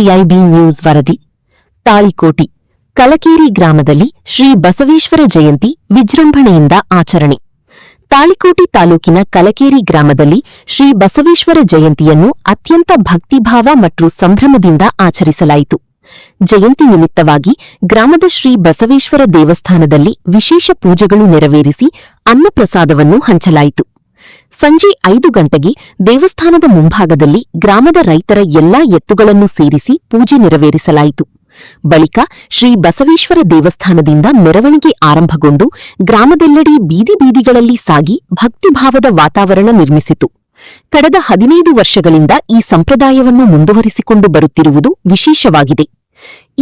CIB news ವರದಿ. ತಾಳಿಕೋಟಿ ಕಲಕೇರಿ ಗ್ರಾಮದಲ್ಲಿ ಶ್ರೀ ಬಸವೇಶ್ವರ ಜಯಂತಿ ವಿಜೃಂಭಣೆಯಿಂದ ಆಚರಣೆ. ತಾಳಿಕೋಟಿ ತಾಲೂಕಿನ ಕಲಕೇರಿ ಗ್ರಾಮದಲ್ಲಿ ಶ್ರೀ ಬಸವೇಶ್ವರ ಜಯಂತಿಯನ್ನು ಅತ್ಯಂತ ಭಕ್ತಿಭಾವ ಮತ್ತು ಸಂಭ್ರಮದಿಂದ ಆಚರಿಸಲಾಯಿತು. ಜಯಂತಿ ನಿಮಿತ್ತವಾಗಿ ಗ್ರಾಮದ ಶ್ರೀ ಬಸವೇಶ್ವರ ದೇವಸ್ಥಾನದಲ್ಲಿ ವಿಶೇಷ ಪೂಜೆಗಳು ನೆರವೇರಿಸಿ ಅನ್ನಪ್ರಸಾದವನ್ನು ಹಂಚಲಾಯಿತು. ಸಂಜೆ 5 ಗಂಟೆಗೆ ದೇವಸ್ಥಾನದ ಮುಂಭಾಗದಲ್ಲಿ ಗ್ರಾಮದ ರೈತರ ಎಲ್ಲಾ ಎತ್ತುಗಳನ್ನು ಸೇರಿಸಿ ಪೂಜೆ ನೆರವೇರಿಸಲಾಯಿತು. ಬಳಿಕ ಶ್ರೀ ಬಸವೇಶ್ವರ ದೇವಸ್ಥಾನದಿಂದ ಮೆರವಣಿಗೆ ಆರಂಭಗೊಂಡು ಗ್ರಾಮದೆಲ್ಲೆಡೆ ಬೀದಿ ಬೀದಿಗಳಲ್ಲಿ ಸಾಗಿ ಭಕ್ತಿಭಾವದ ವಾತಾವರಣ ನಿರ್ಮಿಸಿತು. ಕಳೆದ 15 ವರ್ಷಗಳಿಂದ ಈ ಸಂಪ್ರದಾಯವನ್ನು ಮುಂದುವರಿಸಿಕೊಂಡು ಬರುತ್ತಿರುವುದು ವಿಶೇಷವಾಗಿದೆ.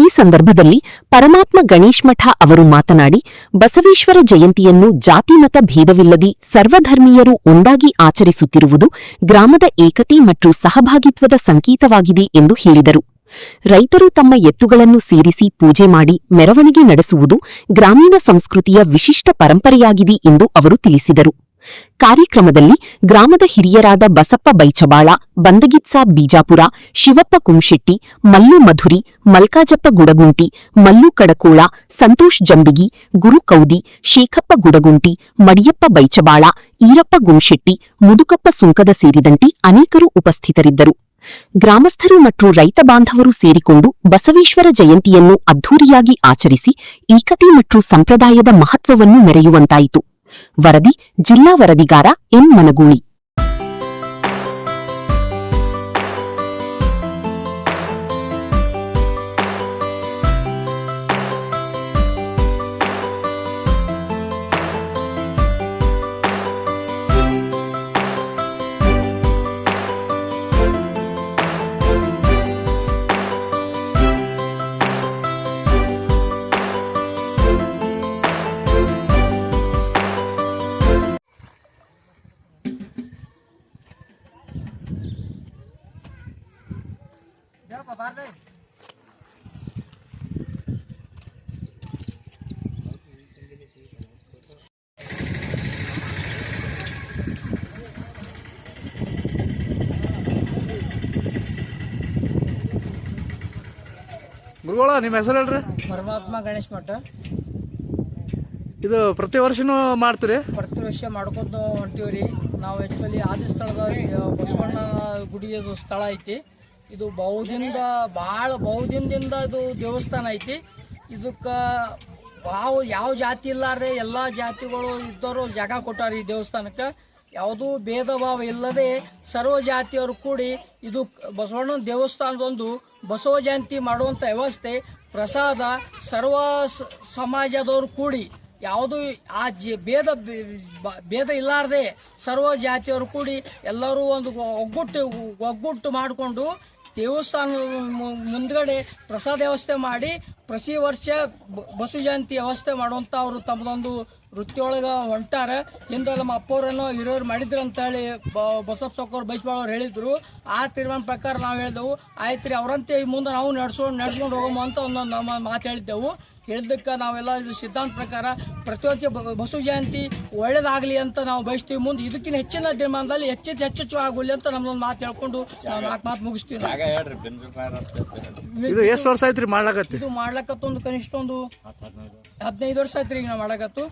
ಈ ಸಂದರ್ಭದಲ್ಲಿ ಪರಮಾತ್ಮ ಗಣೇಶ್ ಮಠ ಅವರು ಮಾತನಾಡಿ, ಬಸವೇಶ್ವರ ಜಯಂತಿಯನ್ನು ಜಾತಿಮತ ಭೇದವಿಲ್ಲದೆ ಸರ್ವಧರ್ಮೀಯರು ಒಂದಾಗಿ ಆಚರಿಸುತ್ತಿರುವುದು ಗ್ರಾಮದ ಏಕತೆ ಮತ್ತು ಸಹಭಾಗಿತ್ವದ ಸಂಕೇತವಾಗಿದೆ ಎಂದು ಹೇಳಿದರು. ರೈತರು ತಮ್ಮ ಎತ್ತುಗಳನ್ನು ಸೇರಿಸಿ ಪೂಜೆ ಮಾಡಿ ಮೆರವಣಿಗೆ ನಡೆಸುವುದು ಗ್ರಾಮೀಣ ಸಂಸ್ಕೃತಿಯ ವಿಶಿಷ್ಟ ಪರಂಪರೆಯಾಗಿದೆ ಎಂದು ಅವರು ತಿಳಿಸಿದರು. ಕಾರ್ಯಕ್ರಮದಲ್ಲಿ ಗ್ರಾಮದ ಹಿರಿಯರಾದ ಬಸಪ್ಪ ಬೈಚಬಾಳ, ಬಂದಗಿತ್ಸಾ ಬೀಜಾಪುರ, ಶಿವಪ್ಪ ಕುಂಶೆಟ್ಟಿ, ಮಲ್ಲು ಮಧುರಿ, ಮಲ್ಕಾಜಪ್ಪ ಗುಡಗುಂಟಿ, ಮಲ್ಲು ಕಡಕೋಳ, ಸಂತೋಷ್ ಜಂಬಿಗಿ, ಗುರು ಕೌದಿ, ಶೇಖಪ್ಪ ಗುಡಗುಂಟಿ, ಮಡಿಯಪ್ಪ ಬೈಚಬಾಳ, ಈರಪ್ಪ ಗುಂಶೆಟ್ಟಿ, ಮುದುಕಪ್ಪ ಸುಂಕದ ಸೇರಿದಂತೆ ಅನೇಕರು ಉಪಸ್ಥಿತರಿದ್ದರು. ಗ್ರಾಮಸ್ಥರು ಮತ್ತು ರೈತ ಬಾಂಧವರು ಸೇರಿಕೊಂಡು ಬಸವೇಶ್ವರ ಜಯಂತಿಯನ್ನು ಅದ್ಧೂರಿಯಾಗಿ ಆಚರಿಸಿ ಏಕತೆ ಮತ್ತು ಸಂಪ್ರದಾಯದ ಮಹತ್ವವನ್ನು ಮೆರೆಯುವಂತಾಯಿತು. ವರದಿ ಜಿಲ್ಲಾ ವರದಿಗಾರ ಎಂ ಮನಗೂಳಿ. ಗುರುಗಳ ನಿಮ್ಮ ಹೆಸರು ಹೇಳ್ರಿ? ಪರಮಾತ್ಮ ಗಣೇಶ್ ಮಠ. ಇದು ಪ್ರತಿ ವರ್ಷನೂ ಮಾಡ್ತೀರಿ? ಪ್ರತಿ ವರ್ಷ ಮಾಡ್ಕೊತ ಹೊಂಟೀವ್ರಿ ನಾವು. ಆ್ಯಕ್ಚುಲಿ ಆದಿ ಸ್ಥಳದ ಬಸವಣ್ಣ ಗುಡಿಯದು ಸ್ಥಳ ಐತಿ. ಇದು ಬಹುದಿನದಿಂದ ಇದು ದೇವಸ್ಥಾನ ಐತಿ. ಇದಕ್ಕೆ ಯಾವ ಜಾತಿ ಇಲ್ಲಾರ್ರೆ ಎಲ್ಲ ಜಾತಿಗಳು ಇದ್ದವರು ಜಾಗ ಕೊಟ್ಟಾರ ಈ ದೇವಸ್ಥಾನಕ್ಕೆ. ಯಾವುದೂ ಭೇದ ಭಾವ ಇಲ್ಲದೆ ಸರ್ವ ಜಾತಿಯವರು ಕೂಡಿ ಇದು ಬಸವಣ್ಣನ ದೇವಸ್ಥಾನದೊಂದು ಬಸವ ಜಯಂತಿ ಮಾಡುವಂಥ ವ್ಯವಸ್ಥೆ, ಪ್ರಸಾದ ಸರ್ವ ಸಮಾಜದವರು ಕೂಡಿ ಯಾವುದು ಆ ಭೇದ ಇಲ್ಲಾರ್ದೆ ಸರ್ವ ಜಾತಿಯವರು ಕೂಡಿ ಎಲ್ಲರೂ ಒಂದು ಒಗ್ಗಟ್ಟು ಮಾಡಿಕೊಂಡು ದೇವಸ್ಥಾನದ ಮುಂದ್ಗಡೆ ಪ್ರಸಾದ ವ್ಯವಸ್ಥೆ ಮಾಡಿ ಪ್ರತಿ ವರ್ಷ ಬಸವ ಜಯಂತಿ ವ್ಯವಸ್ಥೆ ಮಾಡುವಂಥ ಅವರು ತಮ್ಮದೊಂದು ವೃತ್ತಿಯೊಳಗೆ ಹೊಂಟಾರ. ಹಿಂದೆ ನಮ್ಮ ಅಪ್ಪವ್ರನ್ನು ಹಿರಿಯರು ಮಾಡಿದ್ರು ಅಂತ ಹೇಳಿ ಬಸಪ್ಪ ಸೊಕ್ಕವ್ರು ಬೈಸ್ಬಾಳವ್ರು ಹೇಳಿದ್ರು. ಆ ತೀರ್ಮಾನ ಪ್ರಕಾರ ನಾವು ಹೇಳಿದೆವು, ಆಯ್ತು ರೀ ಅವ್ರಂತೆ ಮುಂದೆ ನಾವು ನಡ್ಸ್ಕೊಂಡು ಹೋಗಮ್ಮ ಅಂತ ಒಂದೊಂದು ನಮ್ಮ ಮಾತು ಹೇಳಿದ್ದೆವು. ಹೇಳಿದ್ದಕ್ಕೆ ನಾವೆಲ್ಲ ಇದು ಸಿದ್ಧಾಂತ ಪ್ರಕಾರ ಪ್ರತಿ ವರ್ಷ ಬಸವ ಜಯಂತಿ ಒಳ್ಳೇದಾಗಲಿ ಅಂತ ನಾವು ಬಯಸ್ತೀವಿ. ಮುಂದೆ ಇದಕ್ಕಿಂತ ಹೆಚ್ಚಿನ ದಿನಮಾನದಲ್ಲಿ ಹೆಚ್ಚು ಆಗಲಿ ಅಂತ ನಮ್ದೊಂದು ಮಾತು ಹೇಳ್ಕೊಂಡು ನಾವು 4 ಮಾತು ಮುಗಿಸ್ತೀವಿ. ಇದು ಎಷ್ಟು ವರ್ಷ ಆಯ್ತು ರೀ ಮಾಡ್ಲಕತ್ತಿ? ಇದು ಮಾಡ್ಲಕತ್ತು ಒಂದು ಕನಿಷ್ಠ ಒಂದು 15 ವರ್ಷ ಆಯ್ತು ರೀ ಈಗ ನಾವು ಮಾಡಕತ್ತು.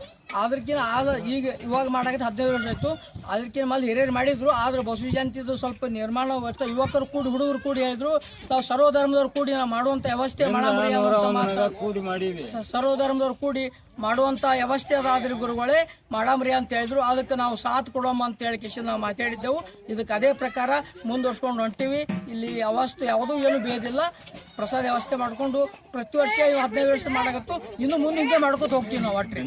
ಈಗ ಇವಾಗ ಮಾಡಕತ್ತು 15 ವರ್ಷ ಆಯ್ತು. ಅದಕ್ಕಿಂತ ಮೊದಲು ಹಿರಿಯರು ಮಾಡಿದ್ರು. ಆದ್ರೆ ಬಸವ ಜಯಂತಿದು ಸ್ವಲ್ಪ ನಿರ್ಮಾಣ ಯುವಕರು ಕೂಡಿ ಹುಡುಗರು ಕೂಡಿ ಹೇಳಿದ್ರು, ನಾವು ಸರ್ವಧರ್ಮದವ್ರು ಕೂಡಿ ನಾವು ಮಾಡುವಂತ ವ್ಯವಸ್ಥೆ ಸರ್ವಧರ್ಮದವ್ರು ಕೂಡಿ ಮಾಡುವಂತ ವ್ಯವಸ್ಥೆ ಅದಾದ್ರಿ ಗುರುಗಳೇ ಮಾಡಾಮ್ರಿ ಅಂತ ಹೇಳಿದ್ರು. ಅದಕ್ಕೆ ನಾವು ಸಾಥ್ ಕೊಡೋಮ್ಮ ಅಂತ ಹೇಳಿ ನಾವು ಮಾತಾಡಿದ್ದೆವು. ಇದಕ್ಕೆ ಅದೇ ಪ್ರಕಾರ ಮುಂದುವರ್ಸ್ಕೊಂಡು ಹೊಂಟಿವಿ. ಇಲ್ಲಿ ಅವಸ್ಥೆ ಯಾವುದೂ ಏನು ಭೇದಿಲ್ಲ. ಪ್ರಸಾದ ವ್ಯವಸ್ಥೆ ಮಾಡ್ಕೊಂಡು ಪ್ರತಿ ವರ್ಷ 15 ವರ್ಷ ಮಾಡಕತ್ತು. ಇನ್ನು ಮುಂದೆ ಹಿಂಗೆ ಮಾಡ್ಕೊತ ಹೋಗ್ತೀವಿ ನಾವು ಒಟ್ರಿ.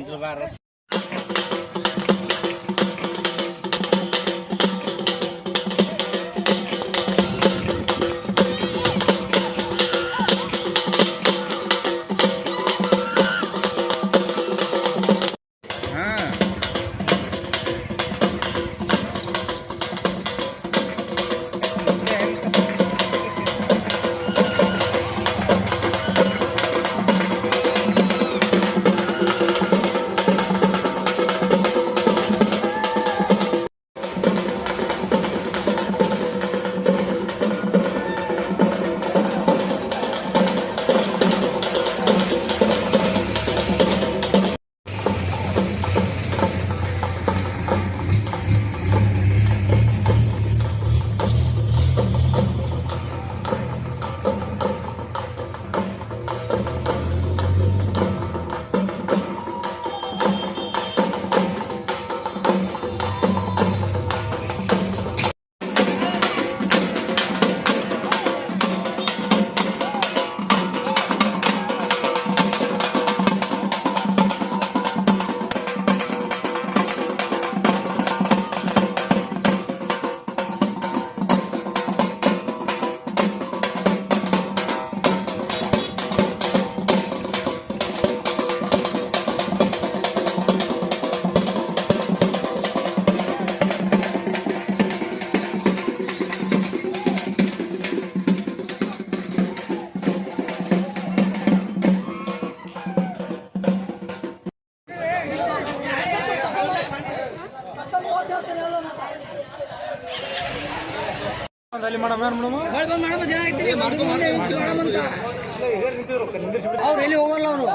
ಅವ್ರು ಎಲ್ಲಿ ಹೋಗಲ್ಲ ಅವರು